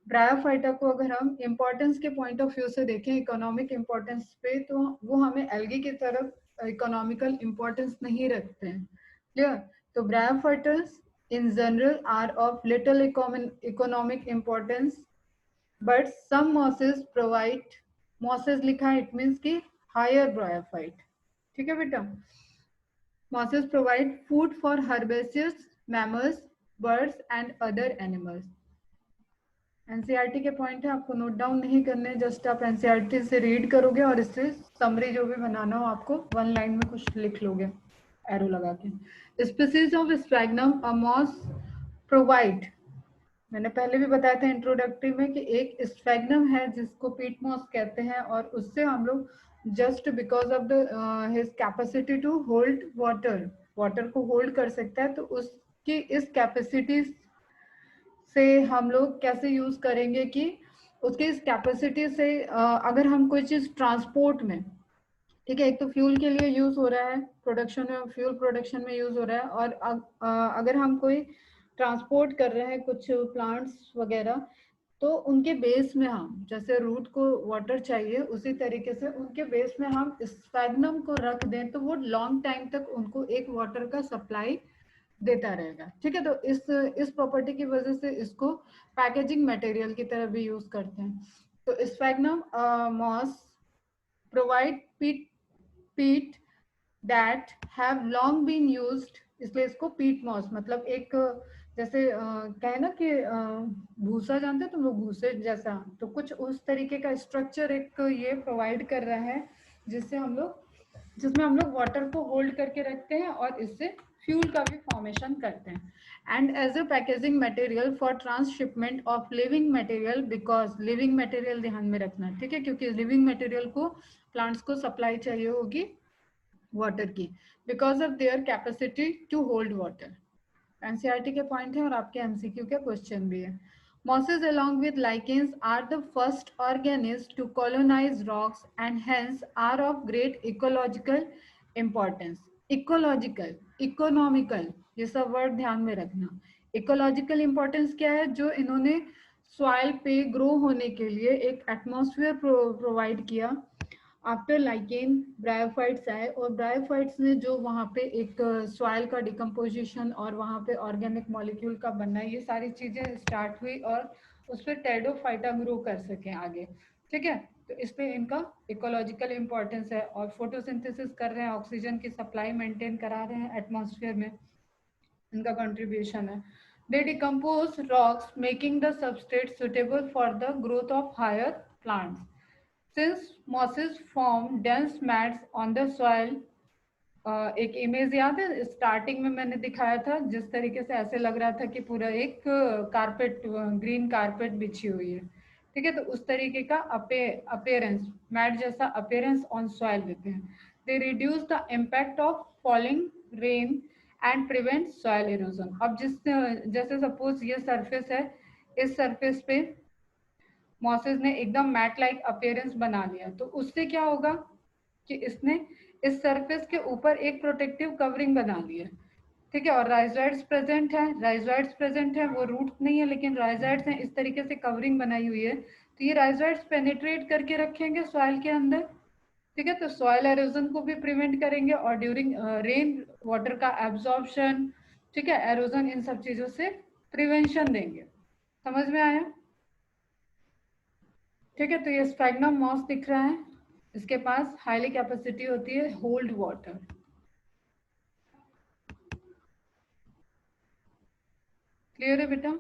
Bryophyta को अगर हम इम्पोर्टेंस के पॉइंट ऑफ व्यू से देखें, इकोनॉमिक इम्पोर्टेंस पे, तो वो हमें एल्गी की तरफ इकोनॉमिकल इम्पोर्टेंस नहीं रखते हैं। क्लियर? तो bryophytes in general are of little economic importance, but some mosses provide, mosses लिखा है, इट मीन्स की हायर ब्रायोफाइट। ठीक है बेटा? Mosses provide food for herbaceous mammals, birds and other animals. NCERT के पॉइंट है, आपको नोट डाउन नहीं करने, जस्ट आप एनसीईआरटी से रीड करोगे और इससे समरी जो भी बनाना हो आपको वन लाइन में कुछ लिख लोगे एरो लगा के। Species of sphagnum a moss provide, मैंने पहले भी बताया था इंट्रोडक्टिव में कि एक स्फैग्नम है जिसको पीट मॉस कहते हैं, और उससे हम लोग just because of the his capacity to hold water, water को होल्ड कर सकता है, तो उसकी इस कैपेसिटी से हम लोग कैसे यूज करेंगे कि उसकी इस कैपेसिटी से अगर हम कोई चीज ट्रांसपोर्ट में, ठीक है, एक तो फ्यूल के लिए यूज हो रहा है, प्रोडक्शन में, फ्यूल प्रोडक्शन में यूज हो रहा है, और अगर हम कोई ट्रांसपोर्ट कर रहे हैं कुछ प्लांट्स वगैरह, तो उनके बेस में हम, जैसे रूट को वाटर चाहिए उसी तरीके से उनके बेस में हम स्फैग्नम को रख दें तो वो लॉन्ग टाइम तक उनको एक वाटर का सप्लाई देता रहेगा। ठीक है? तो इस प्रॉपर्टी की वजह से इसको पैकेजिंग मटेरियल की तरह भी यूज करते हैं। तो sphagnum moss provide peat that have long been used, इसलिए इसको पीट मॉस, मतलब एक जैसे कहे ना कि भूसा, जानते हो तुम लोग भूसे जैसा, तो कुछ उस तरीके का स्ट्रक्चर एक ये प्रोवाइड कर रहा है जिससे हम लोग, जिसमें हम लोग वाटर को होल्ड करके रखते हैं और इससे फ्यूल का भी फॉर्मेशन करते हैं। And as a packaging material for transhipment of living material, because living material ध्यान में रखना, ठीक है, क्योंकि लिविंग मटेरियल को प्लांट्स को सप्लाई चाहिए होगी वाटर की, because of their capacity to hold water. NCERT के पॉइंट है और आपके एमसीक्यू के क्वेश्चन भी है। Mosses along with lichens are the first organisms to colonize rocks and hence are of great ecological importance. Ecological, economical, ये सब word ध्यान में रखना। इकोलॉजिकल इंपॉर्टेंस क्या है? जो इन्होंने सॉइल पे ग्रो होने के लिए एक एटमॉस्फेयर प्रोवाइड किया। आफ्टर लाइकेन ब्रायोफाइट्स आए, और ब्रायोफाइट्स ने जो वहाँ पे एक सॉइल का डिकम्पोजिशन और वहाँ पे ऑर्गेनिक मॉलिक्यूल का बनना, ये सारी चीजें स्टार्ट हुई और उस पर टेरिडोफाइटा ग्रो कर सके आगे। ठीक है? तो इस पे इनका इकोलॉजिकल इंपॉर्टेंस है, और फोटोसिंथेसिस कर रहे हैं, ऑक्सीजन की सप्लाई मेंटेन करा रहे हैं एटमॉस्फेयर में, इनका कंट्रीब्यूशन है। They decompose rocks making the substrate suitable for the growth of higher plants. Since mosses form dense mats on the soil, एक इमेज याद है स्टार्टिंग में मैंने दिखाया था, जिस तरीके से ऐसे लग रहा था कि पूरा एक कारपेट, ग्रीन कारपेट बिछी हुई है। ठीक है? तो उस तरीके का अपेयरेंस, मैट जैसा अपेयरेंस ऑन सॉइल देते हैं। They reduce the impact of falling rain and prevent soil erosion. अब जैसे सपोज ये सरफेस है, इस सरफेस पे मॉसेस ने एकदम मैट लाइक अपीयरेंस बना लिया, तो उससे क्या होगा कि इसने इस सरफेस के ऊपर एक प्रोटेक्टिव कवरिंग बना लिया। ठीक है? और राइजोइड्स प्रेजेंट है, वो रूट नहीं है लेकिन राइजोइड्स हैं, इस तरीके से कवरिंग बनाई हुई है, तो ये राइजोइड्स पेनिट्रेट करके रखेंगे सॉइल के अंदर। ठीक है? तो सॉइल एरोजन को भी प्रिवेंट करेंगे और ड्यूरिंग रेन वाटर का एब्जॉर्प्शन, ठीक है, एरोजन, इन सब चीजों से प्रिवेंशन देंगे। समझ में आया? ठीक है? तो ये स्फैग्नम मॉस दिख रहा है, इसके पास हाईली कैपेसिटी होती है होल्ड वाटर। क्लियर है बेटा?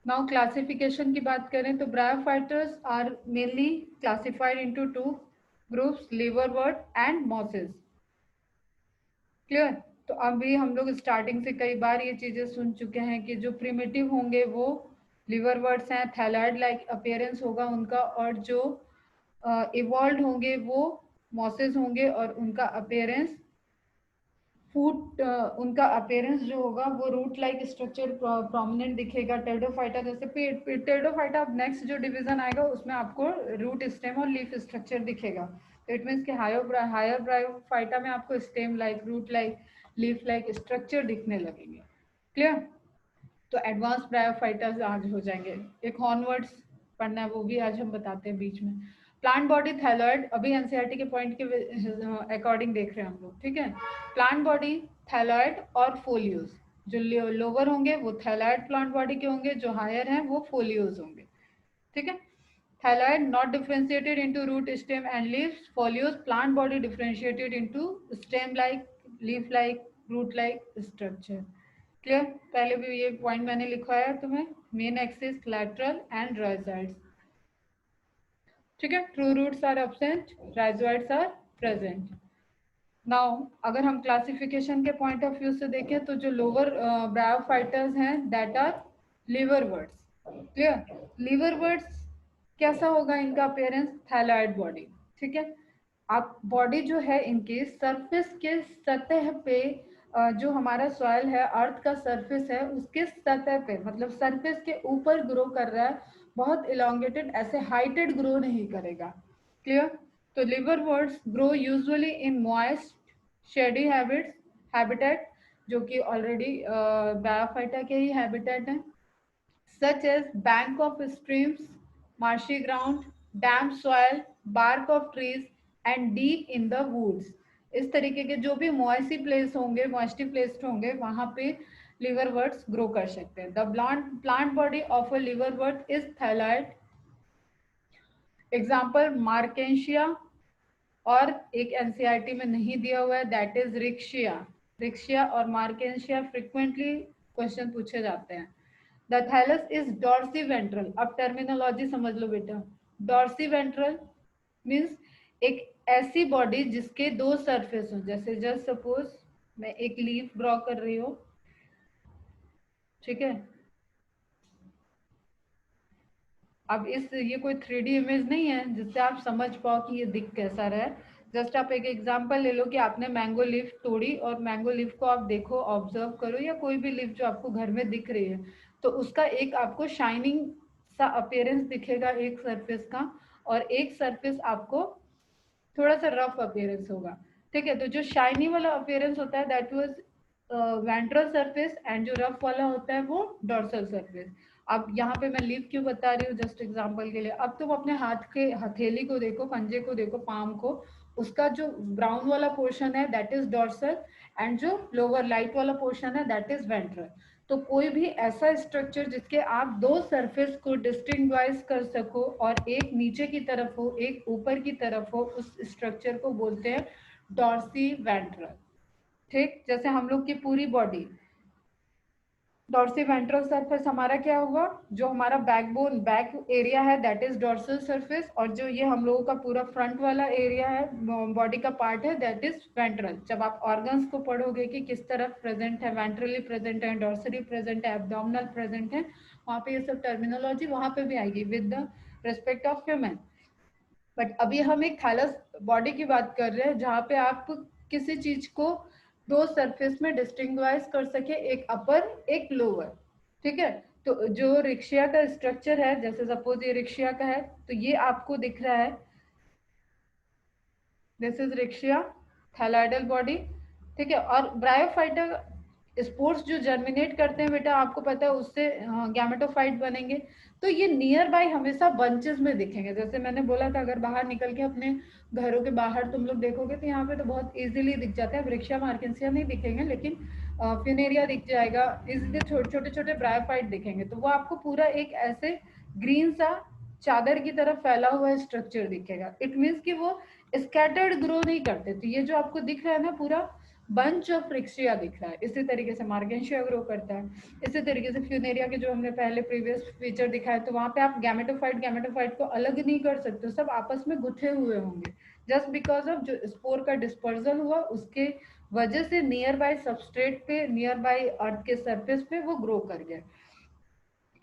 नाउ क्लासिफिकेशन की बात करें तो bryophytes are mainly classified into two groups, liverwort and mosses. Clear? तो अभी हम लोग स्टार्टिंग से कई बार ये चीजें सुन चुके हैं कि जो प्रिमिटिव होंगे वो लिवरवर्ट्स हैं, थैलाइड लाइक अपीयरेंस होगा उनका, और जो इवॉल्व होंगे वो मॉसेस होंगे, और उनका अपीयरेंस फूट, उनका अपीयरेंस जो होगा वो रूट लाइक स्ट्रक्चर प्रोमिनेंट दिखेगा, टेरिडोफाइटा जैसे पेड़। टेरिडोफाइटा अब नेक्स्ट जो डिवीजन आएगा उसमें आपको रूट, स्टेम और लीफ स्ट्रक्चर दिखेगा। तो इट मीन्स कि हायर ब्रायोफाइटा में आपको stem like, root like, leaf like structure दिखने लगेंगे। क्लियर? तो एडवांस ब्रायोफाइटर्स आज हो जाएंगे। एक हॉर्नवर्ड्स पढ़ना है, वो भी आज हम बताते हैं बीच में। प्लांट बॉडी थैलॉइड, अभी एनसीईआरटी के पॉइंट के अकॉर्डिंग देख रहे हैं हम लोग, ठीक है। प्लांट बॉडी थैलॉइड और फोलियोज, जो लोअर होंगे वो थैलॉइड प्लांट बॉडी के होंगे, जो हायर हैं वो फोलियोज होंगे, ठीक है। Thyroid not differentiated into root, stem and leaves. Foliose plant body differentiated into stem-like, leaf-like, root-like structure. Clear? पहले भी ये पॉइंट मैंने लिखवाया है तुम्हें। Main axis, lateral and rhizoids. ठीक है। True roots are absent, rhizoids are present. Now अगर हम क्लासिफिकेशन के पॉइंट ऑफ व्यू से देखें तो जो लोअर ब्रायोफाइटर्स हैं दैट आर लिवरवर्ट्स। क्लियर? लिवरवर्ट्स कैसा होगा इनका अपीयरेंस? थैलॉइड बॉडी, ठीक है। आप बॉडी जो है इनकी सरफेस के सतह पे जो हमारा सॉइल है, अर्थ का सरफेस है, उसके सतह पे मतलब सरफेस के ऊपर ग्रो कर रहा है, बहुत इलोंगेटेड, ऐसे हाइटेड ग्रो नहीं करेगा। क्लियर? तो liverworts grow usually in moist shady habitat, जो कि ऑलरेडी ब्रायोफाइटा के ही हैबिटेट हैं, such as bank of streams, marshy ground, damp soil, bark of trees and deep in the woods. इस तरीके के जो भी मॉइस्टी प्लेस होंगे, मॉइस्टी प्लेस्ड होंगे, वहां पे लिवरवर्ट्स ग्रो कर सकते हैं। The plant body of a liverwort is thalloid. Example मार्केशिया, और एक एनसीईआरटी में नहीं दिया हुआ है, दैट इज रिक्शिया। रिक्शिया और मार्केशिया फ्रिक्वेंटली क्वेश्चन पूछे जाते हैं। The thallus is dorsiventral. अब टर्मिनोलॉजी समझ लो बेटा। डॉर्सी वेंट्रल मीन्स एक ऐसी बॉडी जिसके दो सरफेस हो, जैसे जस्ट सपोज मैं एक लीफ ड्रॉ कर रही हूँ, ठीक है। अब ये कोई 3D इमेज नहीं है जिससे आप समझ पाओ कि ये दिख कैसा रहा है। जस्ट आप एक एग्जांपल ले लो कि आपने मैंगो लीफ तोड़ी और मैंगो लीफ को आप देखो, ऑब्जर्व करो, या कोई भी लीफ जो आपको घर में दिख रही है, तो उसका एक आपको शाइनिंग सा अपीयरेंस दिखेगा एक सरफेस का, और एक सरफेस आपको थोड़ा सा रफ अपीयरेंस होगा, ठीक है। तो जो शाइनी वाला अपीयरेंस होता है that was ventral surface, and जो रफ वाला होता है वो डॉर्सल सरफेस। अब यहाँ पे मैं लीफ क्यों बता रही हूँ, जस्ट एग्जांपल के लिए। अब तुम अपने हाथ के हथेली को देखो, पंजे को देखो, पाम को, उसका जो ब्राउन वाला पोर्शन है दैट इज डॉर्सल, एंड जो लोअर लाइट वाला पोर्शन है दैट इज वेंट्रल। तो कोई भी ऐसा स्ट्रक्चर जिसके आप दो सरफेस को डिस्टिंग्वाइज कर सको, और एक नीचे की तरफ हो एक ऊपर की तरफ हो, उस स्ट्रक्चर को बोलते हैं डॉर्सी वेंट्रल। ठीक, जैसे हम लोग की पूरी बॉडी, डॉर्सी वेंट्रल सरफेस हमारा क्या होगा, जो हमारा बैकबोन बैक एरिया है दैट इज डॉर्सल सरफेस, और जो ये हम लोगों का पूरा फ्रंट वाला एरिया है, बॉडी का पार्ट है, दैट इज वेंट्रल। जब आप ऑर्गन्स को पढ़ोगे कि किस तरफ प्रेजेंट है, वेंट्रली प्रेजेंट है, डॉर्सली प्रेजेंट है, एब्डोमिनल प्रेजेंट है, वहां पे ये सब टर्मिनोलॉजी वहां पे भी आएगी with the respect of human. But अभी हम एक थैलस बॉडी की बात कर रहे हैं जहाँ पे आप किसी चीज को दो सरफेस में डिस्टिंग्वाइज कर सके, एक अपर एक लोअर, ठीक है। तो जो रिक्शिया का स्ट्रक्चर है, जैसे सपोज ये रिक्शिया का है, तो ये आपको दिख रहा है, दिस इज रिक्शिया, थैलाइडल बॉडी, ठीक है। और ब्रायोफाइटा स्पोर्स जो जर्मिनेट करते हैं बेटा, आपको पता है उससे गैमेटोफाइट बनेंगे, तो ये नियर बाय हमेशा बंचेस में दिखेंगे। जैसे मैंने बोला था, अगर बाहर निकल के अपने घरों के बाहर तुम लोग देखोगे तो यहाँ पे तो बहुत इजीली दिख जाता है। वृक्षा मार्केंसिया नहीं दिखेंगे, लेकिन फ्यूनेरिया दिख जाएगा, इसलिए छोटे छोटे ब्रायोफाइट दिखेंगे। तो वो आपको पूरा एक ऐसे ग्रीन सा चादर की तरफ फैला हुआ स्ट्रक्चर दिखेगा। इट मीन्स कि वो स्कैटर्ड ग्रो नहीं करते। तो ये जो आपको दिख रहा है ना, पूरा बंच ऑफ रिक्शिया दिख रहा है। इसी तरीके से मार्गेंशिया ग्रो करता है। इसी तरीके से फ्यूनेरिया के जो हमने पहले प्रीवियस फीचर दिखाया, तो वहां पे आप गैमेटोफाइट को अलग नहीं कर सकते, सब आपस में गुथे हुए होंगे। जस्ट बिकॉज ऑफ जो स्पोर का डिस्पर्जल हुआ, उसके वजह से नियर बाय सबस्ट्रेट पे, नियर बाय अर्थ के सरफेस पे वो ग्रो कर गया।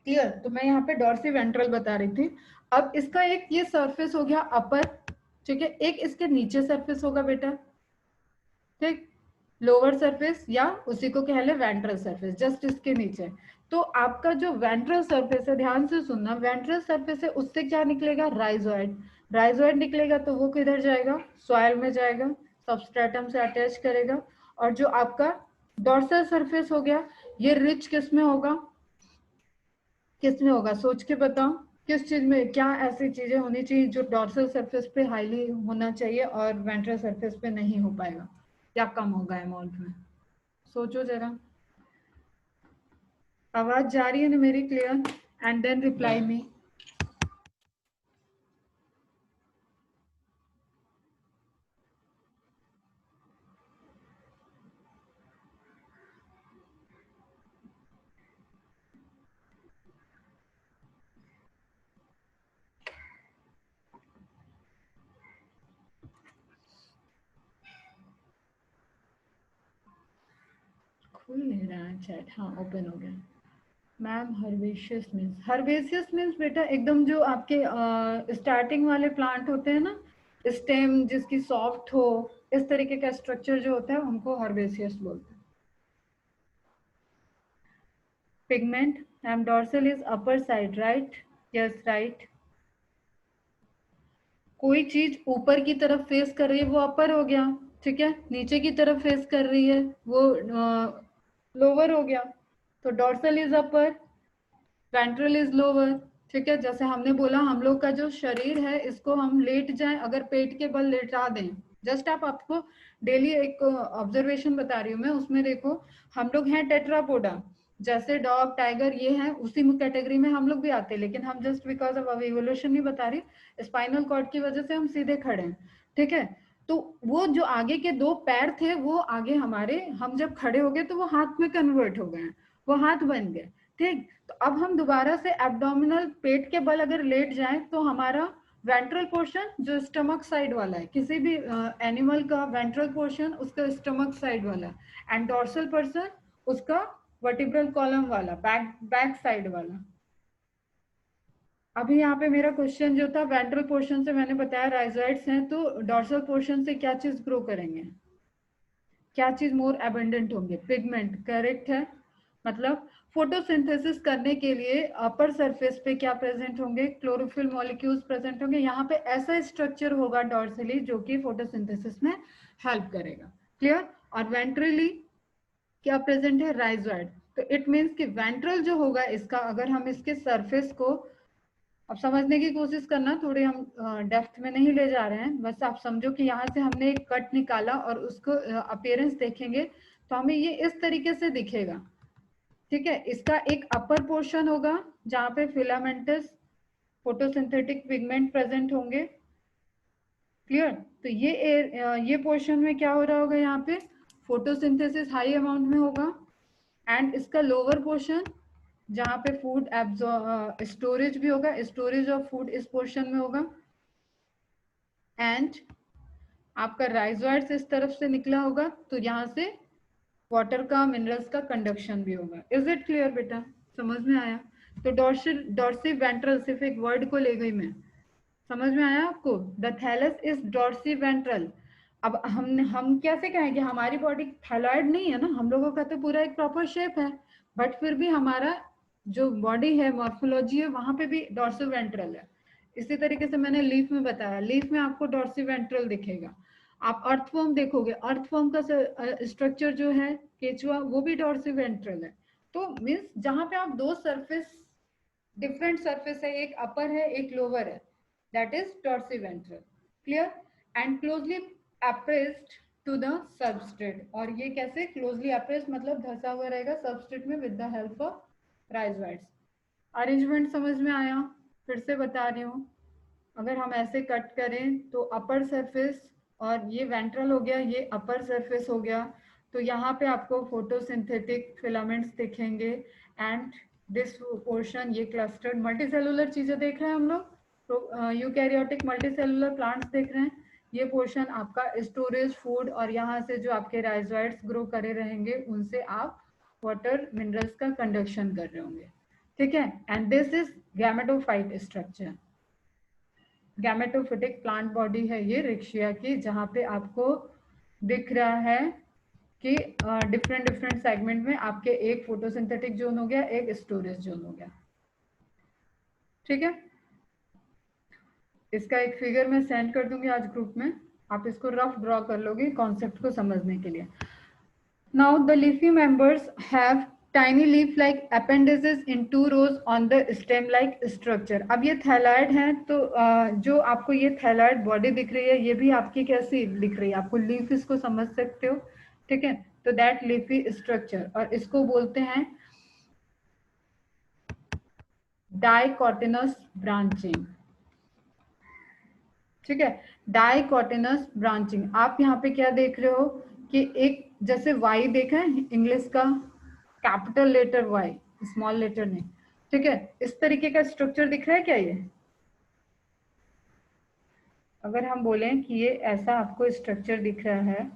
क्लियर? तो मैं यहाँ पे डॉर्सी वेंट्रल बता रही थी। अब इसका एक ये सरफेस हो गया अपर, ठीक है। एक इसके नीचे सरफेस होगा बेटा, ठीक, लोअर सरफेस, या उसी को कह ले वेंट्रल सरफेस, जस्ट इसके नीचे। तो आपका जो वेंट्रल सरफेस है, ध्यान से सुनना, वेंट्रल सरफेस है, उससे क्या निकलेगा, राइजोइड। राइजोइड निकलेगा तो वो किधर जाएगा, सॉइल में जाएगा, सबस्ट्रेटम से अटैच करेगा। और जो आपका डॉर्सल सरफेस हो गया, ये रिच किस में होगा, किस में होगा, सोच के बताओ किस चीज में, क्या ऐसी चीजें होनी चाहिए जो डॉर्सल सरफेस पे हाईली होना चाहिए और वेंट्रल सरफेस पे नहीं हो पाएगा, क्या कम होगा अमाउंट में, सोचो जरा। आवाज जा रही है ना मेरी clear? And then reply me. खुल नहीं रहा है चैट, हाँ ओपन हो गया। Ma'am herbaceous means, herbaceous means बेटा एकदम जो आपके स्टार्टिंग वाले प्लांट होते हैं ना, स्टेम जिसकी सॉफ्ट हो, इस तरीके का स्ट्रक्चर जो होता है उनको हर्बेशियस बोलते हैं। Pigment, ma'am dorsal is upper side right, yes right. कोई चीज ऊपर की तरफ फेस कर रही है वो अपर हो गया, ठीक है, नीचे की तरफ फेस कर रही है वो लोअर हो गया। तो dorsal is upper, ventral is lower, ठीक है। जैसे हमने बोला हम लोग का जो शरीर है इसको हम लेट जाएं, अगर पेट के बल लेटा दें, जस्ट आप आपको डेली एक ऑब्जर्वेशन बता रही हूँ मैं, उसमें देखो हम लोग हैं टेट्रापोडा, जैसे डॉग टाइगर ये हैं उसी कैटेगरी में हम लोग भी आते हैं, लेकिन हम जस्ट बिकॉज ऑफ इवोल्यूशन नहीं बता रही, स्पाइनल कॉर्ड की वजह से हम सीधे खड़े हैं, ठीक है। तो वो जो आगे के दो पैर थे वो आगे हमारे, हम जब खड़े हो गए तो वो हाथ में कन्वर्ट हो गए, वो हाथ बन गए, ठीक। तो अब हम दोबारा से एब्डोमिनल पेट के बल अगर लेट जाएं तो हमारा वेंट्रल पोर्शन जो स्टमक साइड वाला है, किसी भी एनिमल का वेंट्रल पोर्शन उसका स्टमक साइड वाला, एंड डोर्सल पर्सन उसका वर्टिब्रल कॉलम वाला, बैक बैक साइड वाला। अभी यहाँ पे मेरा क्वेश्चन जो था वेंट्रल पोर्शन से मैंने बताया राइजोइड्स हैं, तो डोर्सल पोर्शन से क्या चीज ग्रो करेंगे, क्या चीज मोर एबंडेंट होंगे, पिगमेंट, करेक्ट है। मतलब फोटोसिंथेसिस करने के लिए अपर सरफेस पे क्या प्रेजेंट होंगे, क्लोरोफिल मॉलिक्यूल्स प्रेजेंट होंगे, यहाँ पे ऐसा स्ट्रक्चर होगा डॉर्सली जो कि फोटोसिंथेसिस में हेल्प करेगा, क्लियर। और वेंट्रली क्या प्रेजेंट है, राइजोइड। तो इट मीन्स कि वेंट्रल जो होगा इसका, अगर हम इसके सरफेस को अब समझने की कोशिश करना, थोड़े हम डेप्थ में नहीं ले जा रहे हैं, बस आप समझो कि यहाँ से हमने एक कट निकाला और उसको अपीयरेंस देखेंगे तो हमें ये इस तरीके से दिखेगा, ठीक है। इसका एक अपर पोर्शन होगा जहाँ पे फिलामेंटस फोटोसिंथेटिक पिगमेंट प्रेजेंट होंगे, क्लियर। तो ये पोर्शन में क्या हो रहा होगा, यहाँ पे फोटोसिंथेसिस हाई अमाउंट में होगा, एंड इसका लोअर पोर्शन जहाँ पे फूड स्टोरेज भी होगा, स्टोरेज ऑफ फूड इस पोर्शन में होगा, एंड आपका राइजोइड्स इस तरफ से निकला होगा तो यहाँ से वाटर का मिनरल्स का कंडक्शन भी होगा। इज इट क्लियर बेटा, समझ में आया? तो डॉर्सी वेंट्रल, सिर्फ एक वर्ड को ले गई मैं, समझ में आया आपको? The thallus is dorsiventral. अब हम कैसे कहें कि हमारी बॉडी थायराइड नहीं है ना, हम लोगों का तो पूरा एक प्रॉपर शेप है, बट फिर भी हमारा जो बॉडी है, मॉर्फोलॉजी है, वहां पे भी डॉर्सी वेंट्रल है। इसी तरीके से मैंने लीफ में बताया, लीफ में आपको डॉर्सी वेंट्रल दिखेगा। आप अर्थवर्म देखोगे, अर्थवर्म का स्ट्रक्चर जो है केचुआ, वो भी डॉर्सी वेंट्रल है। तो मीन्स जहां पे आप दो सरफेस, डिफरेंट सरफेस है, एक अपर है एक लोअर है, that is dorsiventral, clear, and closely appressed to the substrate। और ये कैसे closely appressed, मतलब धसा हुआ रहेगा substrate में with the help of rhizoids। Arrangement समझ में आया? फिर से बता रही हूँ, अगर हम ऐसे कट करें तो अपर सरफेस, और ये वेंट्रल हो गया, ये अपर सरफेस हो गया, तो यहाँ पे आपको फोटोसिंथेटिक फिलामेंट्स दिखेंगे, एंड दिस पोर्शन, ये क्लस्टर्ड मल्टीसेलुलर चीजें देख रहे हैं हम लोग, तो यूकैरियोटिक मल्टीसेलुलर प्लांट्स देख रहे हैं, ये पोर्शन आपका स्टोरेज फूड, और यहाँ से जो आपके राइजोइड्स ग्रो करे रहेंगे उनसे आप वाटर मिनरल्स का कंडक्शन कर रहे होंगे, ठीक है। And this is gametophyte structure, gametophytic plant body है ये रिक्शिया की, जहां पे आपको दिख रहा है कि डिफरेंट डिफरेंट सेगमेंट में आपके एक फोटोसिंथेटिक जोन हो गया, एक स्टोरेज जोन हो गया, ठीक है। इसका एक फिगर मैं सेंड कर दूंगी आज ग्रुप में, आप इसको रफ ड्रॉ कर लोगे कॉन्सेप्ट को समझने के लिए। Now the leafy members have tiny leaf like appendages in two rows on the stem like structure. अब ये थैलाइड है, तो जो आपको ये थैलाइड बॉडी दिख रही है, ये भी आपकी कैसी दिख रही है, आपको लीफ इसको समझ सकते हो, ठीक है। तो दैट लीफी स्ट्रक्चर, और इसको बोलते हैं डाइकोटिनस ब्रांचिंग, ठीक है। डाइकोटिनस ब्रांचिंग। आप यहाँ पे क्या देख रहे हो कि एक जैसे वाई देखा है इंग्लिश का, capital letter Y, small letter नहीं, ठीक है। इस तरीके का स्ट्रक्चर दिख रहा है क्या ये? अगर हम बोलें कि ये ऐसा आपको स्ट्रक्चर दिख रहा है,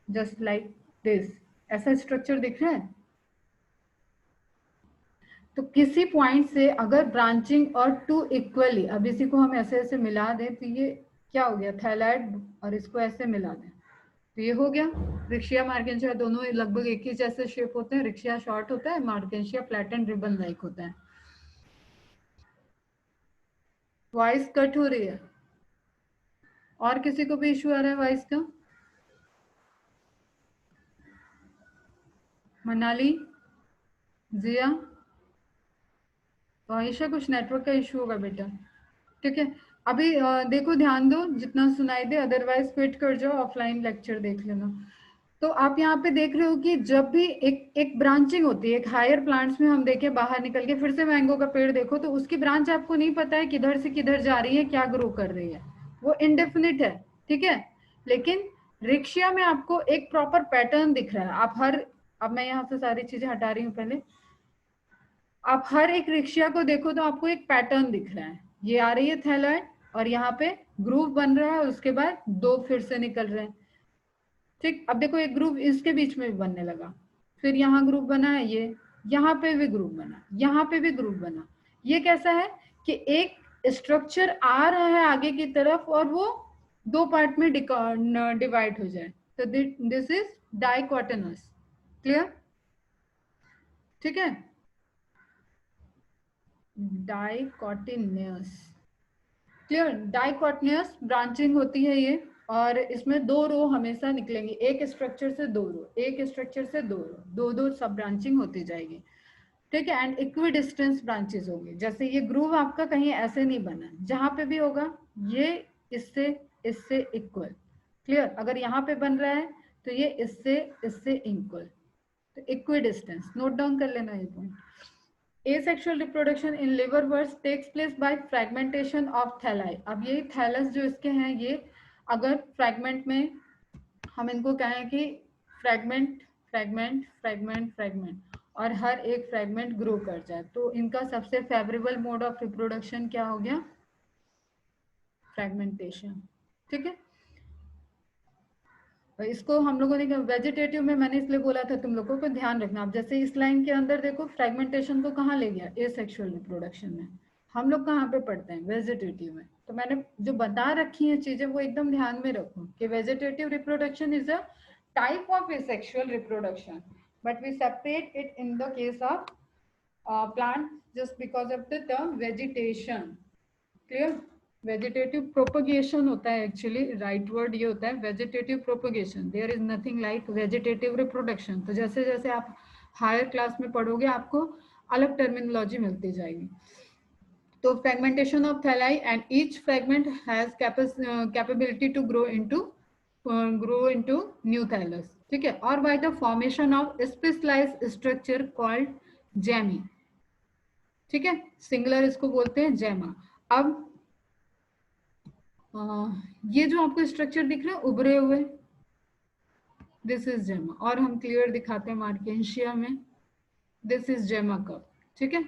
जस्ट लाइक दिस, ऐसा स्ट्रक्चर दिख रहा है, तो किसी पॉइंट से अगर ब्रांचिंग और टू इक्वली, अब इसी को हम ऐसे ऐसे मिला दें तो ये क्या हो गया, थैलाइड, और इसको ऐसे मिला दें तो ये हो गया रिक्शिया मार्केंशिया। दोनों लगभग एक ही जैसे शेप होते हैं, रिक्शिया शॉर्ट होता है, मार्केंशिया फ्लैटेंड रिबन लाइक होता है। वॉइस कट हो रही है, और किसी को भी इशू आ रहा है वॉइस का? मनाली, जिया, तो आयशा, कुछ नेटवर्क का इशू होगा बेटा, ठीक है। अभी देखो ध्यान दो, जितना सुनाई दे, अदरवाइज क्विट कर जाओ, ऑफलाइन लेक्चर देख लेना। तो आप यहाँ पे देख रहे हो कि जब भी एक एक ब्रांचिंग होती है, एक हायर प्लांट्स में हम देखें बाहर निकल के, फिर से मैंगो का पेड़ देखो तो उसकी ब्रांच आपको नहीं पता है किधर से किधर जा रही है, क्या ग्रो कर रही है, वो इनडेफिनिट है, ठीक है। लेकिन रिक्शिया में आपको एक प्रॉपर पैटर्न दिख रहा है। आप हर, अब मैं यहाँ से सारी चीजें हटा रही हूँ पहले, आप हर एक रिक्शा को देखो तो आपको एक पैटर्न दिख रहा है, ये आ रही है थैलाइड, और यहाँ पे ग्रूव बन रहा है, उसके बाद दो फिर से निकल रहे हैं, ठीक। अब देखो एक ग्रुप इसके बीच में भी बनने लगा, फिर यहाँ ग्रुप बना है, ये यहाँ पे भी ग्रुप बना, यहाँ पे भी ग्रुप बना। ये कैसा है कि एक स्ट्रक्चर आ रहा है आगे की तरफ और वो दो पार्ट में डिवाइड हो जाए, तो दिस इज डाइकोटिनस। क्लियर? ठीक है, डाइकोटिनियस। क्लियर? डाइकोटिनियस ब्रांचिंग होती है ये, और इसमें दो रो हमेशा निकलेंगे, एक स्ट्रक्चर से दो रो, एक स्ट्रक्चर से दो रो, दो दो सब ब्रांचिंग होती जाएगी, ठीक है। एंड इक्वी डिस्टेंस ब्रांचेस होंगे, जैसे ये ग्रूव आपका कहीं ऐसे नहीं बना, जहां पे भी होगा ये इससे इससे इक्वल। क्लियर? अगर यहाँ पे बन रहा है तो ये इससे इससे इक्वल, तो इक्वी डिस्टेंस नोट डाउन कर लेना ये point. Asexual reproduction in liverworts takes place by fragmentation of thalli। अब ये थैलस जो इसके हैं, ये अगर फ्रैगमेंट में हम इनको कहें कि फ्रैगमेंट फ्रैगमेंट फ्रैगमेंट फ्रैगमेंट, और हर एक फ्रैगमेंट ग्रो कर जाए, तो इनका सबसे फेवरेबल मोड ऑफ रिप्रोडक्शन क्या हो गया? फ्रैगमेंटेशन, ठीक है। इसको हम लोगों ने वेजिटेटिव में, मैंने इसलिए बोला था तुम लोगों को ध्यान रखना। आप जैसे इस लाइन के अंदर देखो, फ्रेगमेंटेशन को कहाँ ले गया? एसेक्सुअल रिप्रोडक्शन में। हम लोग कहाँ पे पढ़ते हैं? वेजिटेटिव में। तो मैंने जो बता रखी है चीजें वो एकदम ध्यान में रखो कि vegetative reproduction is a type of asexual reproduction, but we separate it in the case of plant just because of the term vegetation. Clear? Vegetative propagation होता है, एक्चुअली राइट वर्ड ये होता है vegetative propagation, there is nothing like vegetative reproduction. तो जैसे जैसे आप higher class में पढ़ोगे आपको अलग टर्मिनोलॉजी मिलती जाएगी। तो fragmentation of thalli, and each fragment has capability to grow into new thallus, ठीक है। और by the formation of specialised structure called gemmae, ठीक है, सिंगुलर इसको बोलते हैं जेमा। अब ये जो आपको स्ट्रक्चर दिख रहा है उभरे हुए, दिस इज जेमा, और हम क्लियर दिखाते हैं मार्केंशिया में, दिस इज जेमा कप, ठीक है।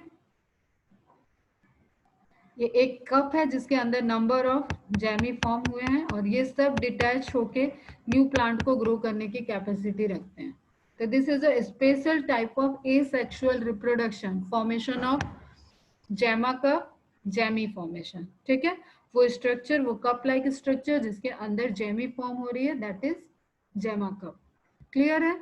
ये एक कप है जिसके अंदर नंबर ऑफ जेमी फॉर्म हुए हैं, और ये सब डिटैच होके न्यू प्लांट को ग्रो करने की कैपेसिटी रखते हैं। तो this is a special type of asexual reproduction, formation of जेमा कप, जेमी फॉर्मेशन, ठीक है। वो स्ट्रक्चर, वो कप लाइक स्ट्रक्चर जिसके अंदर जेमी फॉर्म हो रही है, दैट इज जेमा कप। क्लियर है?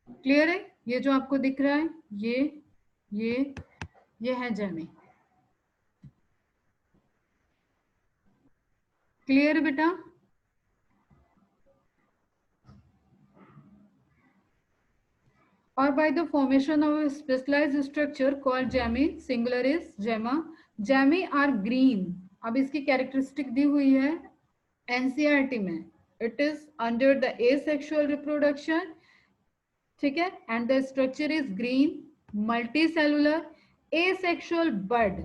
क्लियर है? ये जो आपको दिख रहा है, ये ये है जेमी। क्लियर है बेटा? or by the formation of a specialized structure called jammy, singular is gemma. Jammy are green. अब इसकी कैरेक्टरिस्टिक दी हुई है एनसीईआरटी में. It is under the asexual reproduction, ठीक है, and the structure is green multicellular asexual bud.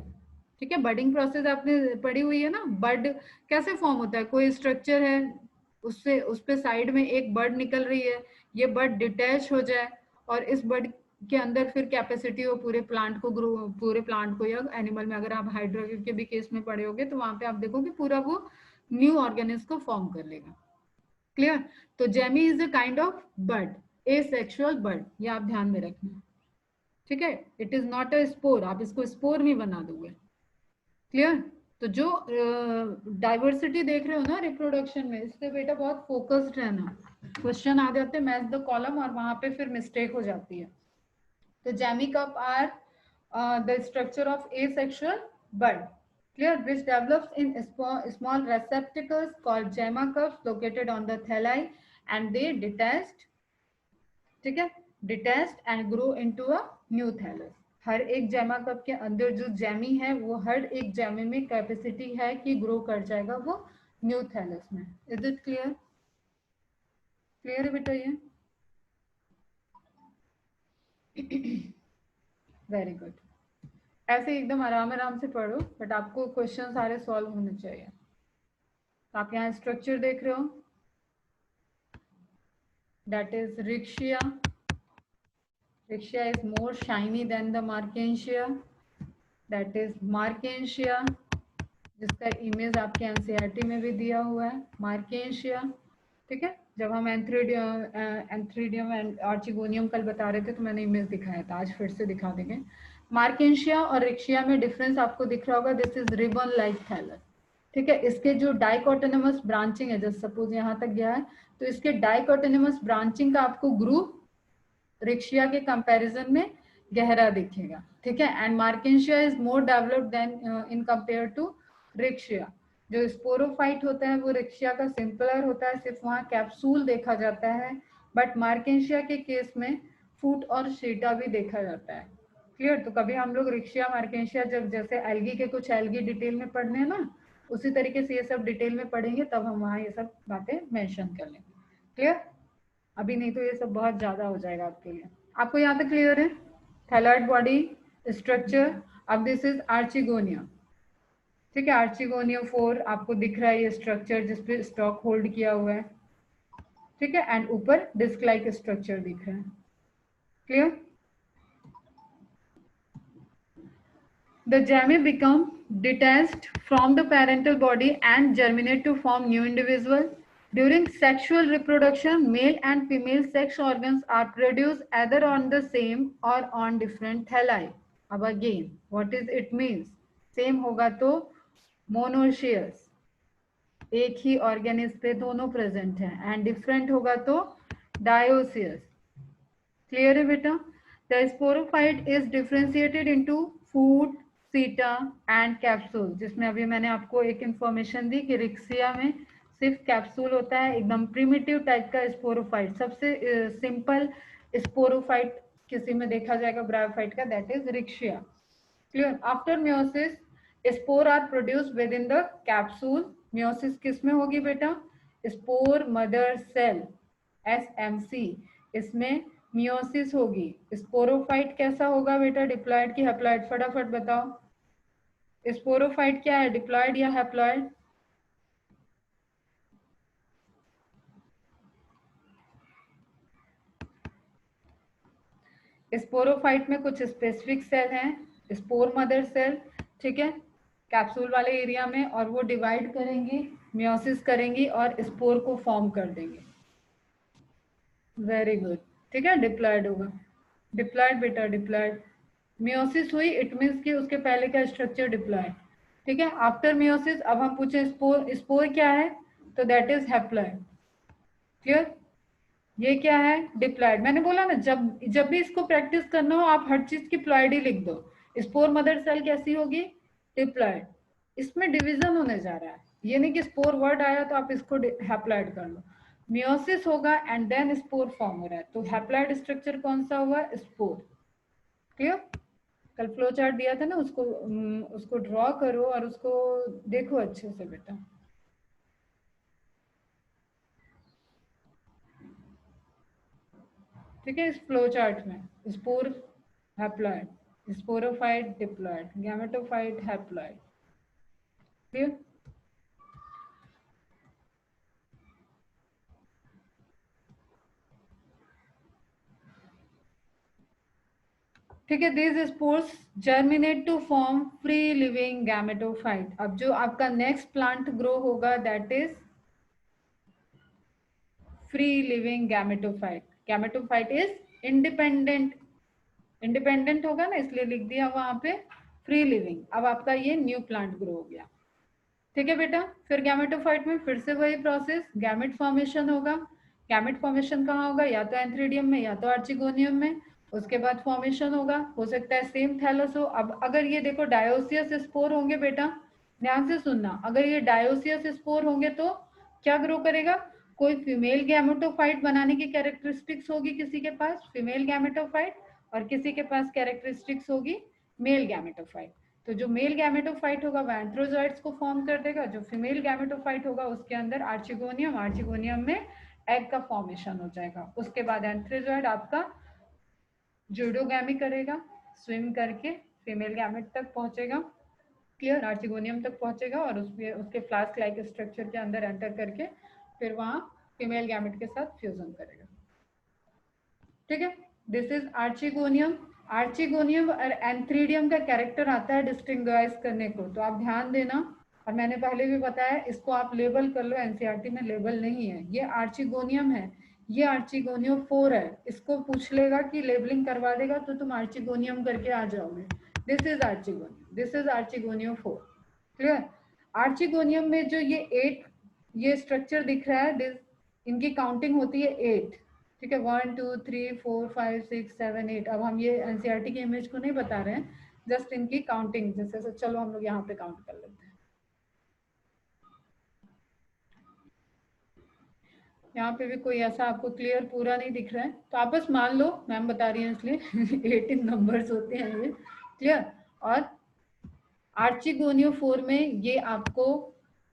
ठीक है, budding process आपने पढ़ी हुई है ना. बड कैसे फॉर्म होता है, कोई स्ट्रक्चर है, उससे उस पे साइड में एक बड निकल रही है, ये बड डिटैच हो जाए और इस बड के अंदर फिर कैपेसिटी हो पूरे प्लांट को ग्रो, पूरे प्लांट को या एनिमल में अगर आप हाइड्रोगिक के भी केस में पढ़े होगे तो वहां पे आप देखोगे पूरा वो न्यू ऑर्गेनिज्म को फॉर्म कर लेगा. क्लियर. तो gemmae is a kind of bud, asexual bud, ये आप ध्यान में रखना. ठीक है, it is not a spore, आप इसको स्पोर नहीं बना दोगे. क्लियर. तो जो डाइवर्सिटी देख रहे हो ना रिप्रोडक्शन में, इससे बेटा बहुत फोकस्ड रहना. क्वेश्चन आ जाते हैं मैच द कॉलम और वहां पे फिर मिस्टेक हो जाती है. तो gemmae cup are the structure of asexual bud. Clear, which develops in small receptacles called gemma cups located on the thalli and they detached, ठीक है, detached and grow into a new thallus. हर एक जेमा cup के अंदर जो Jamie है वो हर एक जेमी में कैपेसिटी है कि ग्रो कर जाएगा वो न्यू थैलस में. Is it clear? क्लियर है बेटा ये? Very good. ऐसे एकदम आराम आराम से पढ़ो, बट आपको क्वेश्चन सारे सॉल्व होने चाहिए. तो आप यहाँ स्ट्रक्चर देख रहे हो, that is रिक्शिया. Riccia is more shiny than the Markensia. That is Markensia, जिसका इमेज आपके एनसीईआरटी में भी दिया हुआ है. Markensia, ठीक है. जब हम एंथ्रीडियम एंड आर्चिगोनियम कल बता रहे थे तो मैंने इमेज दिखाया था, आज फिर से दिखा देंगे. मार्केंशिया और रिक्शिया में डिफरेंस आपको दिख रहा होगा. This is ribbon like thallus. ठीक है, इसके जो डाइकोटोनमस ब्रांचिंग है, जैसे सपोज यहाँ तक गया है तो इसके डाइकोटोनमस ब्रांचिंग का आपको ग्रुप रिक्शिया के कंपैरिजन में गहरा दिखेगा. ठीक है, and Marchantia is more developed than in compare to Riccia. जो स्पोरोफाइट होता है वो रिक्शिया का सिंपलर होता है, सिर्फ वहाँ कैप्सूल देखा जाता है. बट मार्केंशिया के केस में फूट और शीटा भी देखा जाता है. क्लियर. तो कभी हम लोग रिक्शिया मार्केंशिया जब जैसे एल्गी के कुछ एल्गी डिटेल में पढ़ने हैं ना, उसी तरीके से ये सब डिटेल में पढ़ेंगे तब हम वहाँ ये सब बातें मेंशन कर लेंगे. क्लियर. अभी नहीं तो ये सब बहुत ज्यादा हो जाएगा आपके लिए. आपको यहाँ तक क्लियर है? Thalloid body structure. अब दिस इज आर्चिगोनिया. ठीक है, आर्चिगोनिया 4 आपको दिख रहा है ये स्ट्रक्चर जिसपे स्टॉक होल्ड किया हुआ है. ठीक है, एंड ऊपर डिस्क लाइक स्ट्रक्चर दिख रहा है. Clear. The gamete become detached from the parental body and germinate to form new individual. During sexual reproduction, male and female sex organs are produced either on the same or on different thalli. अब again, what is it means? Same होगा तो monoecious, एक ही organism पे दोनों present हैं, and different होगा तो dioecious. Clear है बेटा? The sporophyte is differentiated into food, सीटा एंड कैप्सूल, जिसमें अभी मैंने आपको एक इंफॉर्मेशन दी कि रिक्सिया में सिर्फ कैप्सूल होता है. एकदम प्रिमिटिव टाइप का स्पोरोफाइट, सबसे सिंपल स्पोरोफाइट किसी में देखा जाएगा ब्रायोफाइट का, that is Riccia. Clear. After meiosis spore are produce within the capsule. Meiosis किस में होगी बेटा? स्पोर मदर सेल SMC, इसमें मियोसिस होगी. स्पोरोफाइट कैसा होगा बेटा? डिप्लॉयड की हैप्लॉयड? फटाफट बताओ, स्पोरोफाइट क्या है, डिप्लॉयड या हैप्लॉयड? स्पोरोफाइट में कुछ स्पेसिफिक सेल हैं, स्पोर मदर सेल, ठीक है, कैप्सूल वाले एरिया में, और वो डिवाइड करेंगी, मियोसिस करेंगी और स्पोर को फॉर्म कर देंगे. Very good. ठीक है, डिप्लॉयड होगा. डिप्लॉयड बेटा, डिप्लॉयड. मियोसिस हुई, इट मीन्स कि उसके पहले का स्ट्रक्चर डिप्लॉयड. ठीक है, आफ्टर मियोसिस अब हम पूछे स्पोर, स्पोर क्या है, तो दैट इज हैप्लॉयड. क्लियर. ये क्या है? डिप्लॉयड. मैंने बोला ना, जब भी इसको प्रैक्टिस करना हो आप हर चीज की प्लॉयड ही लिख दो. स्पोर मदर सेल कैसी होगी? डिप्लॉयड. इसमें डिवीजन होने जा रहा है, ये नहीं कि स्पोर वर्ड आया तो आप इसको हैप्लॉयड कर लो. मियोसिस होगा एंड देन स्पोर फॉर्म हो रहा है, तो हैप्लॉइड स्ट्रक्चर कौन सा हुआ? स्पोर। क्लियर? कल फ्लो चार्ट दिया था ना, उसको ड्रॉ करो और उसको देखो अच्छे से बेटा। ठीक है, इस फ्लो चार्ट में spore haploid, sporophyte diploid, gametophyte haploid. Clear? ठीक है, these spores germinate to form free living gametophyte। अब जो आपका नेक्स्ट प्लांट ग्रो होगा that is free living gametophyte. Gametophyte is independent, independent होगा ना, इसलिए लिख दिया वहां पे फ्री लिविंग। अब आपका ये न्यू प्लांट ग्रो हो गया। ठीक है बेटा, फिर गैमेटोफाइट में फिर से वही प्रोसेस, गैमेट फॉर्मेशन होगा। गैमेट फॉर्मेशन कहाँ होगा? या तो एंथ्रीडियम में या तो आर्चिगोनियम में। उसके बाद फॉर्मेशन होगा, हो सकता है सेम थैलस हो। अब अगर ये देखो डायोसियस स्पोर होंगे बेटा, ध्यान से सुनना, अगर ये डायोसियस स्पोर होंगे तो क्या ग्रो करेगा? कोई फीमेल गैमेटोफाइट बनाने की कैरेक्टरिस्टिक्स होगी किसी के पास, फीमेल गैमेटोफाइट, और किसी के पास कैरेक्टरिस्टिक्स होगी मेल गैमेटोफाइट। तो जो मेल गैमेटोफाइट होगा वो एंथ्रोजॉइड्स को फॉर्म कर देगा, जो फीमेल गैमेटोफाइट होगा उसके अंदर आर्चिगोनियम, आर्चिगोनियम में एग का फॉर्मेशन हो जाएगा। उसके बाद एंथ्रोजॉइड आपका जूडोगैमी करेगा, स्विम करके फीमेल गैमेट तक पहुंचेगा। क्लियर? आर्चिगोनियम तक पहुंचेगा और उसके फ्लास्क लाइक स्ट्रक्चर के अंदर एंटर करके फिर वहां फीमेल गैमेट के साथ फ्यूजन करेगा। ठीक है, दिस इज आर्चिगोनियम। आर्चिगोनियम और एंथ्रीडियम का कैरेक्टर आता है डिस्टिंग्विश करने को, तो आप ध्यान देना। और मैंने पहले भी बताया, इसको आप लेबल कर लो, एनसीईआरटी में लेबल नहीं है। ये आर्चिगोनियम है, ये आर्चिगोनियम 4 है। इसको पूछ लेगा कि लेबलिंग करवा देगा तो तुम आर्चिगोनियम करके आ जाओगे। This is archegonium, this is archegonium 4। Clear? Archegonium में जो ये 8 ये स्ट्रक्चर दिख रहा है, इनकी काउंटिंग होती है 8। ठीक है, 1 2 3 4 5 6 7 8। अब हम ये एनसीईआरटी की इमेज को नहीं बता रहे हैं, जस्ट इनकी काउंटिंग। जैसे चलो हम लोग यहाँ पे काउंट कर लेते हैं। यहाँ पे भी कोई ऐसा आपको क्लियर पूरा नहीं दिख रहा है तो आप बस मान लो मैम बता रही है इसलिए 18 नंबर्स होते हैं ये। क्लियर? और आर्चिगोनियो 4 में ये आपको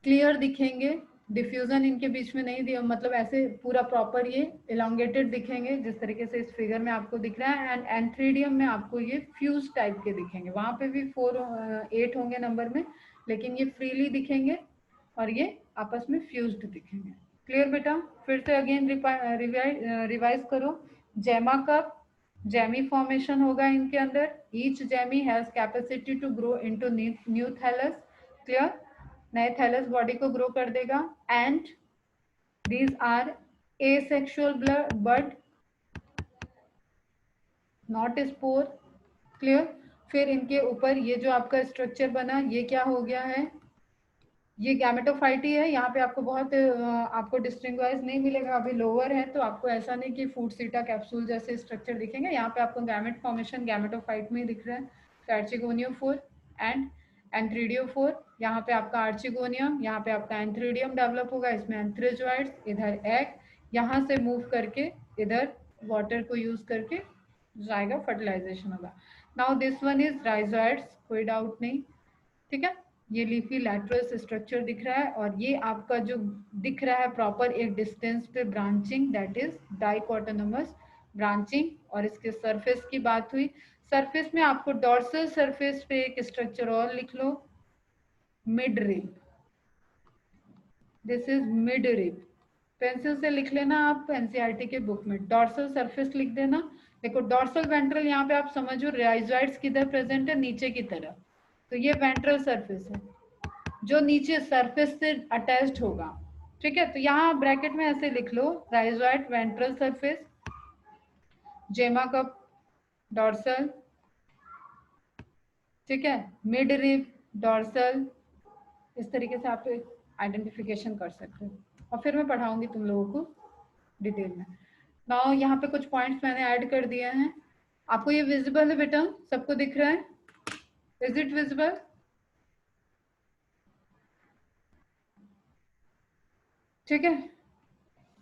क्लियर दिखेंगे, डिफ्यूजन इनके बीच में नहीं दिया, मतलब ऐसे पूरा प्रॉपर ये इलांगेटेड दिखेंगे जिस तरीके से इस फिगर में आपको दिख रहा है। एंड एंथ्रीडियम में आपको ये फ्यूज टाइप के दिखेंगे, वहां पे भी 8 होंगे नंबर में, लेकिन ये फ्रीली दिखेंगे और ये आपस में फ्यूज्ड दिखेंगे। क्लियर बेटा? फिर से अगेन रिवाइज करो। जैमा कप, जैमी फॉर्मेशन होगा इनके अंदर। Each gemmae has capacity to grow into new thallus. Clear? नए थैलस बॉडी को ग्रो कर देगा। And these are asexual bud not spore. Clear? फिर इनके ऊपर ये जो आपका स्ट्रक्चर बना ये क्या हो गया है? ये गैमेटोफाइट ही है। यहाँ पे आपको बहुत आपको डिस्टिंग्विश नहीं मिलेगा, अभी लोअर है तो आपको ऐसा नहीं कि फूड सीटा कैप्सूल जैसे स्ट्रक्चर दिखेंगे। यहाँ पे आपको गैमेट फॉर्मेशन गैमेटोफाइट में ही दिख रहा है। तो आर्चिगोनियम 4 एंड एंथ्रीडियो 4। यहाँ पे आपका आर्चिगोनियम, यहाँ पे आपका एंथ्रीडियम डेवलप होगा, इसमें एंथ्रोजॉइड्स, इधर एग, यहाँ से मूव करके इधर वाटर को यूज करके जाएगा, फर्टिलाइजेशन होगा। Now this one is rhizoids, कोई डाउट नहीं। ठीक है, ये लीफी लैटरस स्ट्रक्चर दिख रहा है और ये आपका जो दिख रहा है प्रॉपर एक डिस्टेंस पे ब्रांचिंग, दैट इज डाइकोटोनमस ब्रांचिंग। और इसके सरफेस की बात हुई, सरफेस में आपको डॉर्सल सरफेस पे एक स्ट्रक्चर और लिख लो, mid rib. This is mid rib, pencil से लिख लेना आप एनसीईआरटी के बुक में, डॉर्सल सरफेस लिख देना। देखो डॉर्सल वेंट्रल यहाँ पे आप समझो राइजोइड्स किधर प्रेजेंट है, नीचे की तरफ, तो ये वेंट्रल सरफेस है जो नीचे सरफेस से अटैच्ड होगा। ठीक है, तो यहाँ ब्रैकेट में ऐसे लिख लो, राइजोइड वेंट्रल सरफेस, जेमा कप डॉर्सल, ठीक है, मिड रिब डॉर्सल। इस तरीके से आप आइडेंटिफिकेशन कर सकते हो और फिर मैं पढ़ाऊंगी तुम लोगों को डिटेल में। नाउ यहाँ पे कुछ पॉइंट्स मैंने ऐड कर दिए हैं। आपको ये विजिबल है बेटा? सबको दिख रहा है? Is it visible? ठीक है,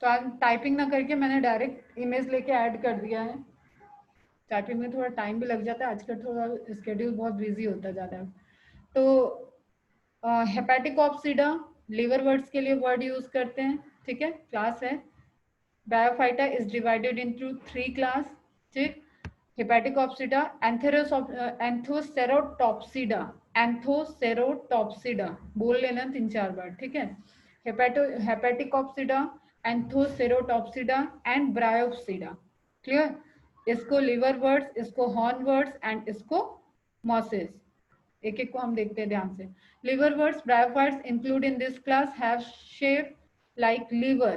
तो टाइपिंग ना करके मैंने डायरेक्ट इमेज लेके ऐड कर दिया है। टाइपिंग में थोड़ा टाइम भी लग जाता है, आजकल थोड़ा स्केड्यूल बहुत बिजी होता जा रहा है। तो हेपेटिकॉप्सिडा लिवर वर्ड्स के लिए वर्ड यूज करते हैं, ठीक है, क्लास है। Bryophyta is divided into 3 class, ठीक। हेपेटिकॉप्सिडा, एंथोसेरोटॉप्सिडा, एंथोसेरोटॉप्सिडा बोल लेना 3-4 बार, ठीक है। Hepaticopsida, Anthocerotopsida and Bryopsida, clear. इसको लिवर वर्ड्स, इसको हॉर्न वर्ड्स एंड इसको मॉसेस। एक एक को हम देखते हैं ध्यान से। Liverworts, bryophytes include in this class have shape like liver,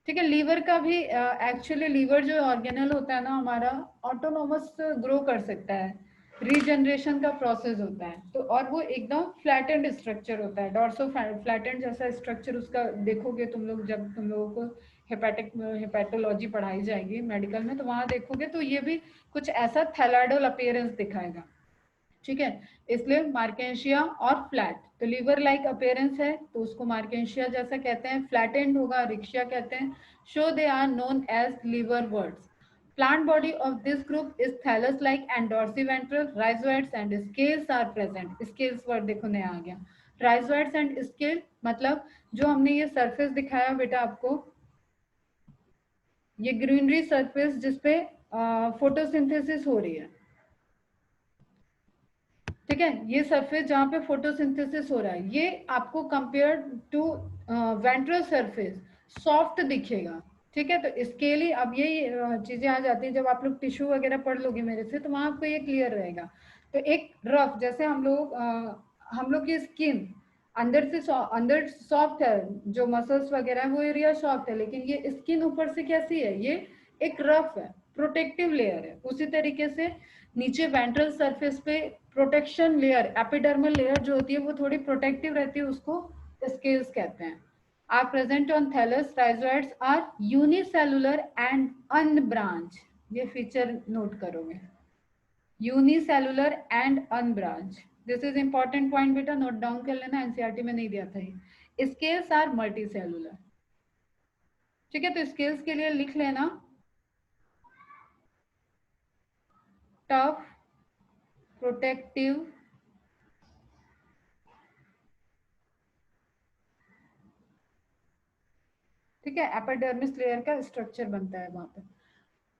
ठीक है। लीवर का भी एक्चुअली लीवर जो ऑर्गेनल होता है ना हमारा, ऑटोनोमस ग्रो कर सकता है, रीजनरेशन का प्रोसेस होता है। तो और वो एकदम फ्लैटेंड स्ट्रक्चर होता है, डॉर्सो फ्लैटेंड जैसा स्ट्रक्चर उसका देखोगे तुम लोग, जब तुम लोगों को हेपेटोलॉजी पढ़ाई जाएगी मेडिकल में, तो वहां देखोगे तो ये भी कुछ ऐसा थैलाइडल अपीयरेंस दिखाएगा, ठीक है। इसलिए मार्केशिया और फ्लैट, तो लीवर लाइक अपीयरेंस है तो उसको मार्केशिया जैसा कहते हैं, फ्लैटेंड होगा रिक्शिया कहते हैं। So they are known as liverworts. Plant body of this group is thallus like and dorsiventral, rhizoids and scales are present. Scales word देखो नया आ गया। राइजोइड्स एंड स्केल मतलब जो हमने ये सरफेस दिखाया बेटा आपको, ये ग्रीनरी सरफेस जिसपे फोटोसिंथेसिस हो रही है, ठीक है। ये सरफेस जहाँ पे फोटोसिंथेसिस हो रहा है, ये आपको compare to ventral surface soft दिखेगा, ठीक है। तो स्केली, अब ये चीजें आ जाती है जब आप लोग टिश्यू वगैरह पढ़ लोगे मेरे से, तो वहां आपको ये क्लियर रहेगा। तो एक रफ, जैसे हम लोग की स्किन अंदर से अंदर सॉफ्ट है, जो मसल्स वगैरह है वो एरिया सॉफ्ट है, लेकिन ये स्किन ऊपर से कैसी है, ये एक रफ है, प्रोटेक्टिव लेयर है। उसी तरीके से नीचे वेंट्रल सरफेस पे प्रोटेक्शन लेयर, एपिडर्मल लेयर जो होती है वो थोड़ी प्रोटेक्टिव रहती है, उसको स्केल्स कहते हैं। Are present on thallus, rhizoids are unicellular and unbranch, ये फीचर नोट करोगे, unicellular and unbranch. This is important point बेटा, नोट डाउन कर लेना, एनसीईआरटी में नहीं दिया था ये। स्केल्स आर मल्टीसेलुलर, ठीक है। तो स्केल्स के लिए लिख लेना टफ, प्रोटेक्टिव, ठीक है, एपिडर्मिस लेयर का स्ट्रक्चर बनता है वहां पे।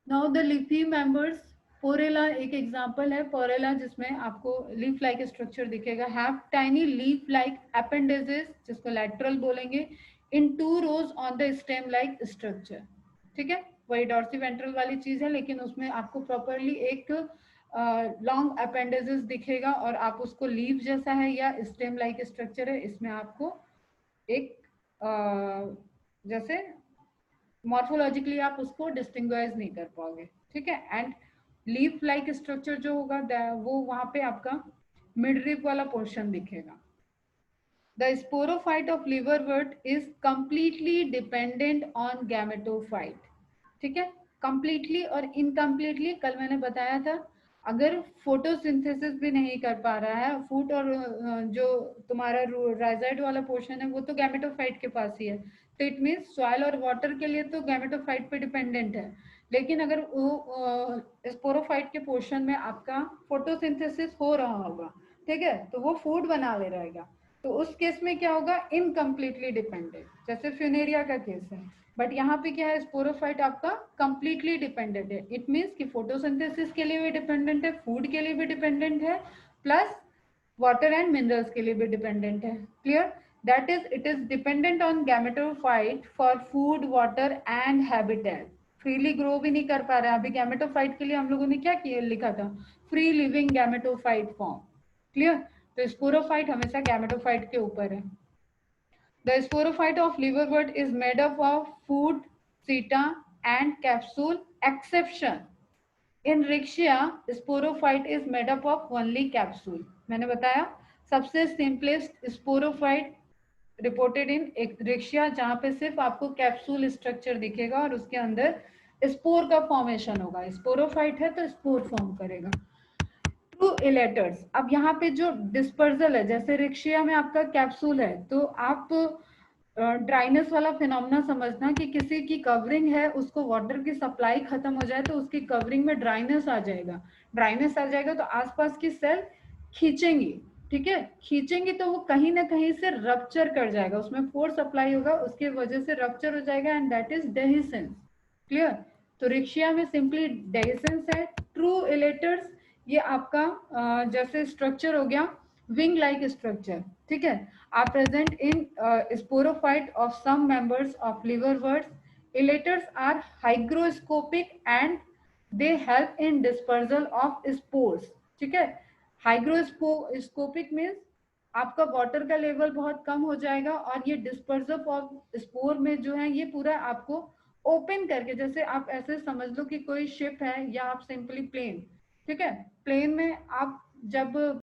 Now the leafy members, porella एक एग्जांपल है, पोरेला जिसमें आपको लीफ लाइक स्ट्रक्चर दिखेगा, have tiny leaf like appendages जिसको लैटरल बोलेंगे, in 2 rows on the stem like structure, ठीक है। वही डॉर्सी वेंट्रल वाली चीज है, लेकिन उसमें आपको प्रॉपरली एक लॉन्ग अपेंडेजेस दिखेगा, और आप उसको लीफ जैसा है या स्टेम लाइक स्ट्रक्चर है, इसमें आपको एक जैसे मॉर्फोलॉजिकली आप उसको डिस्टिंग्विश नहीं कर पाओगे, ठीक है। एंड लीफ लाइक स्ट्रक्चर जो होगा वो वहां पे आपका मिड रिप वाला पोर्शन दिखेगा। The sporophyte of liverwort is completely dependent on gametophyte, ठीक है। कंप्लीटली और इनकम्प्लीटली कल मैंने बताया था, अगर फोटोसिंथेसिस भी नहीं कर पा रहा है फूट, और जो तुम्हारा राइजाइड वाला पोर्शन है वो तो गैमेटोफाइट के पास ही है, तो इट मीन्स सॉइल और वाटर के लिए तो गैमेटोफाइट पे डिपेंडेंट है। लेकिन अगर वो स्पोरोफाइट के पोर्शन में आपका फोटोसिंथेसिस हो रहा होगा, ठीक है, तो वो फूड बना ले रहेगा, तो उस केस में क्या होगा, इनकम्प्लीटली डिपेंडेंट, जैसे फ्यूनेरिया का केस है। बट यहाँ पे क्या है, स्पोरोफाइट आपका कंप्लीटली डिपेंडेंट है। इट मीन्स कि फोटोसिंथेसिस के लिए भी डिपेंडेंट है, फूड के लिए भी डिपेंडेंट है, प्लस वाटर एंड मिनरल्स के लिए भी डिपेंडेंट है, clear. That is it is dependent on gametophyte for food, water and habitat. Freely grow भी नहीं कर पा रहा है। अभी गैमेटोफाइट के लिए हम लोगों ने क्या किया, लिखा था free living gametophyte form, clear. तो स्पोरोफाइट हमेशा गैमेटोफाइट के ऊपर है। The sporophyte of liverwort is made up of food, seta and capsule exception. In Rixia, sporophyte is made up of only capsule. मैंने बताया सबसे simplest sporophyte reported in Rixia, जहां पे सिर्फ आपको कैप्सूल स्ट्रक्चर दिखेगा और उसके अंदर स्पोर का फॉर्मेशन होगा। स्पोरोफाइट है तो स्पोर फॉर्म करेगा। ट्रू इलेटर्स, अब यहाँ पे जो डिस्पर्जल है, जैसे रिक्शिया में आपका कैप्सूल है, तो आप ड्राइनेस वाला फिनोमेना समझना कि किसी की कवरिंग है, उसको वाटर की सप्लाई खत्म हो जाए तो उसकी कवरिंग में ड्राइनेस आ जाएगा। ड्राइनेस आ जाएगा तो आसपास की सेल खींचेंगी, ठीक है, खींचेंगी तो वो कहीं ना कहीं से रप्चर कर जाएगा, उसमें फोर्स अप्लाई होगा, उसकी वजह से रप्चर हो जाएगा, and that is dehiscence. Clear? तो रिक्शिया में सिंपली डेहिसेंस है। ट्रू इलेटर्स, ये आपका जैसे स्ट्रक्चर हो गया विंग लाइक स्ट्रक्चर, ठीक है, are present in sporophyte of some members of liverworts. Elaters are hygroscopic and they help in dispersal of spores, ठीक है। हाइग्रोस्कोपिक मीन्स आपका वाटर का लेवल बहुत कम हो जाएगा और ये डिस्पर्जल ऑफ स्पोर में जो है ये पूरा आपको ओपन करके, जैसे आप ऐसे समझ लो कि कोई शिप है या आप सिंपली प्लेन, ठीक है, प्लेन में आप जब